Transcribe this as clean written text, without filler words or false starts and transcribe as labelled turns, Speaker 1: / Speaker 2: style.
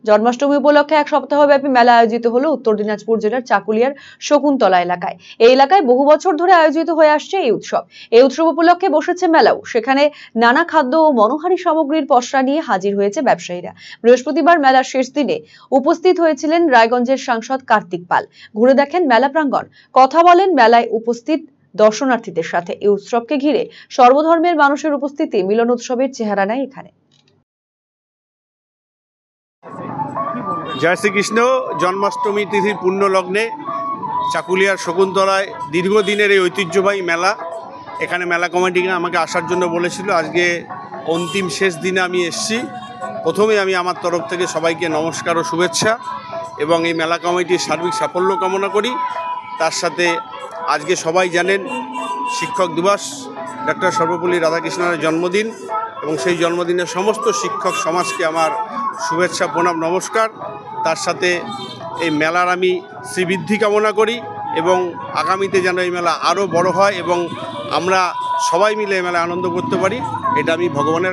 Speaker 1: জন্মাষ্টমী উপলক্ষে এক সপ্তাহব্যাপী মেলা আয়োজিত হলো উত্তর দিনাজপুর জেলার চাকুলিয়ার শকুন্তলা এলাকায়। এই এলাকায় বহু বছর ধরে আয়োজিত হয়ে আসছে এই উৎসব। এই উৎসব উপলক্ষে বসেছে মেলাও। সেখানে নানা খাদ্য ও মনোহারী সামগ্রীর পসরা নিয়ে হাজির হয়েছে ব্যবসায়ীরা। বৃহস্পতিবার মেলার শেষ দিনে উপস্থিত হয়েছিলেন রায়গঞ্জের সাংসদ কার্তিক পাল। ঘুরে দেখেন মেলা প্রাঙ্গণ, কথা বলেন মেলায় উপস্থিত দর্শনার্থীদের সাথে। এই উৎসবকে ঘিরে সর্বধর্মের মানুষের উপস্থিতি মিলন উৎসবের চেহারা নেয় এখানে।
Speaker 2: জয় শ্রীকৃষ্ণ। জন্মাষ্টমী তিথির পুণ্য লগ্নে চাকুলিয়ার শকুন্তলায় দীর্ঘদিনের এই ঐতিহ্যবাহী মেলা, এখানে মেলা কমিটি আমাকে আসার জন্য বলেছিল। আজকে অন্তিম শেষ দিনে আমি এসেছি। প্রথমে আমি আমার তরফ থেকে সবাইকে নমস্কার ও শুভেচ্ছা এবং এই মেলা কমিটির সার্বিক সাফল্য কামনা করি। তার সাথে আজকে সবাই জানেন শিক্ষক দিবস, ডক্টর সর্বপল্লী রাধাকৃষ্ণনের জন্মদিন এবং সেই জন্মদিনে সমস্ত শিক্ষক সমাজকে আমার শুভেচ্ছা, প্রণাম, নমস্কার। তার সাথে এই মেলার আমি শ্রীবৃদ্ধি কামনা করি এবং আগামীতে যেন এই মেলা আরও বড় হয় এবং আমরা সবাই মিলে এই মেলায় আনন্দ করতে পারি, এটা আমি ভগবানের